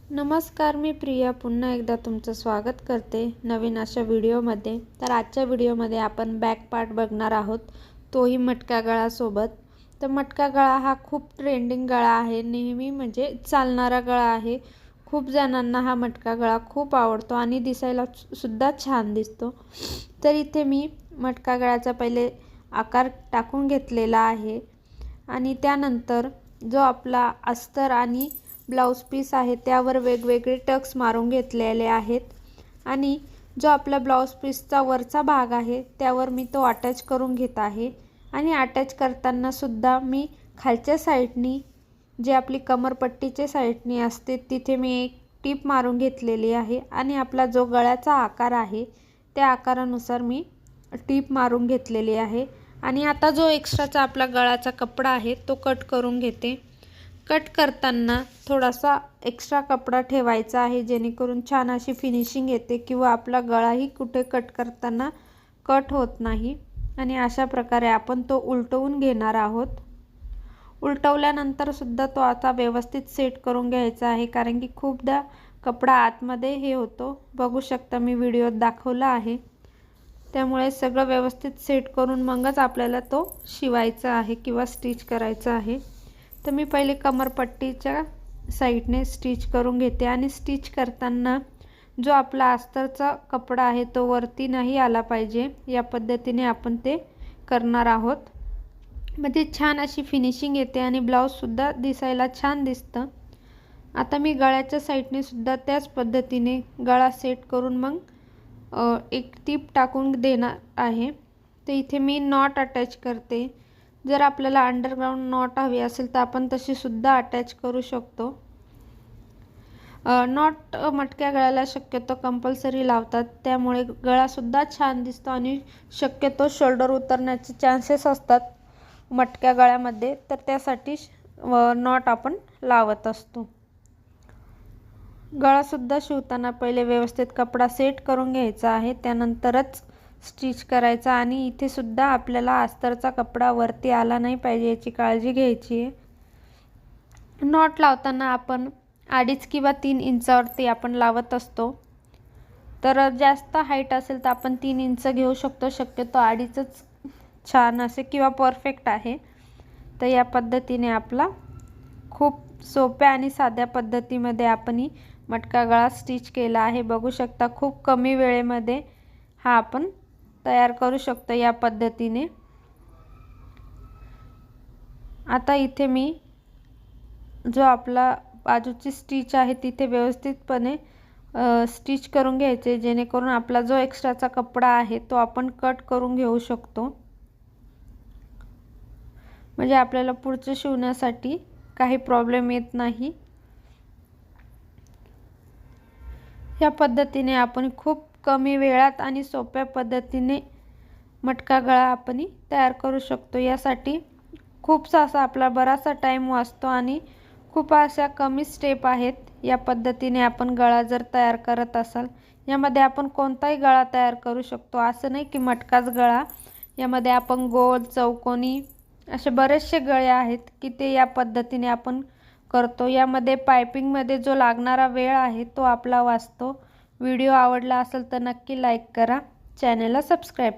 नमस्कार, मी प्रिया पुन्हा एकदा तुमचं स्वागत करते नवीन अशा व्हिडिओमध्ये। तर आजच्या व्हिडिओमध्ये आपण बॅक पार्ट बघणार आहोत, तोही मटका गळासोबत। तर मटका गळा हा खूप ट्रेंडिंग गळा आहे, नेहमी म्हणजे चालणारा गळा आहे। खूप जणांना हा मटका गळा खूप आवडतो आणि दिसायला सुद्धा छान दिसतो। तर इथे मी मटका गळ्याचा पहिले आकार टाकून घेतलेला आहे आणि त्यानंतर जो आपला अस्तर आणि ब्लाउज पीस आहे त्यावर वेगवेगळे टक्स मारून घेतलेले आहेत आणि जो आपला ब्लाउज पीसचा वरचा भाग आहे त्यावर मी तो अटॅच करून घेत आहे। आणि अटॅच करताना सुद्धा मी खालच्या साइडनी जे आपली कमरपट्टीचे साइडनी असते तिथे मी एक टीप मारून घेतलेली आहे आणि आपला जो गळ्याचा आकार आहे त्या आकारानुसार मी टीप मारून घेतलेली आहे। आणि आता जो एक्स्ट्राचा आपला गळाचा कपडा आहे तो कट करून घेते। कट करताना थोडासा एक्स्ट्रा कपडा ठेवायचा आहे जेणेकरून छान अशी फिनिशिंग येते किंवा आपला गळाही कुठे कट करताना कट होत नाही। आणि अशा प्रकारे आपण तो उलटवून घेणार आहोत। उलटवल्यानंतर सुद्धा तो आता व्यवस्थित सेट करून घ्यायचा आहे, कारण की खूपदा कपडा आतमध्ये हे होतो, बघू शकता मी व्हिडिओत दाखवला आहे। त्यामुळे सगळं व्यवस्थित सेट करून मगच आपल्याला तो शिवायचा आहे किंवा स्टिच करायचा आहे। तर मी पहिले कमरपट्टीच्या साइडने स्टिच करून घेते आणि स्टिच करताना जो आपला अस्तरचा कपडा आहे तो वरती नाही आला पाहिजे, या पद्धतीने आपण ते करणार आहोत। म्हणजे छान अशी फिनिशिंग येते आणि ब्लाउज सुद्धा दिसायला छान दिसतं। आता मी गळ्याच्या साइडने सुद्धा त्याच पद्धतीने गळा सेट करून मग एक टीप टाकून देणार आहे। तर इथे मी नॉट अटॅच करते। जर आपल्याला अंडरग्राउंड नॉट हवी असेल तर आपण तशी सुद्धा अटॅच करू शकतो। नॉट मटक्या गळ्याला शक्यतो कंपल्सरी लावतात, त्यामुळे गळा सुद्धा छान दिसतो आणि शक्यतो शोल्डर उतरण्याचे चान्सेस असतात मटक्या गळ्यामध्ये, तर त्यासाठी नॉट आपण लावत असतो। गळा सुद्धा शिवताना पहिले व्यवस्थित कपडा सेट करून घ्यायचा आहे, त्यानंतरच स्टिच करायचा। आणि इथे सुद्धा आपल्याला अस्तरचा कपडा वरती आला नाही पाहिजे याची काळजी घ्यायची आहे। नॉट लावताना आपण 2.5 किंवा 3 इंचावरती आपण लावत असतो, तर जास्त हाईट असेल तर आपण 3 इंच घेऊ शकतो, शक्यतो 2.5च छान असे किंवा परफेक्ट आहे। तर या पद्धतीने आपला खूप सोप्या आणि साध्या पद्धतीमध्ये आपण ही मटका गळा स्टिच केला आहे। बघू शकता खूप कमी वेळेमध्ये हा आपण तयार करू शकतो या पद्धतीने। आता इथे मी जो आपला बाजूची स्टिच आहे तिथे व्यवस्थितपणे स्टिच करून घ्यायचे, जेणेकरून आपला जो एक्स्ट्राचा कपडा आहे तो आपण कट करून घेऊ शकतो, म्हणजे आपल्याला पुढचं शिवण्यासाठी काही प्रॉब्लेम येत नाही। या पद्धतीने आपण खूप कमी वेळात आणि सोप्या पद्धतीने मटका गळा आपण तयार करू शकतो। यासाठी खूपसा असा आपला बराचसा टाइम वाचतो आणि खूप अशा कमी स्टेप आहेत। या पद्धतीने आपण गळा जर तयार करत असाल, यामध्ये आपण कोणताही गळा तयार करू शकतो, असं नाही की मटकाच गळा। यामध्ये आपण गोल, चौकोनी असे बरेचसे गळे आहेत की ते या पद्धतीने आपण करतो। यामध्ये पाइपिंगमध्ये जो लागणारा वेळ आहे तो आपला वाचतो। व्हिडिओ आवडला असेल तर नक्की लाईक करा, चॅनलला सबस्क्राईब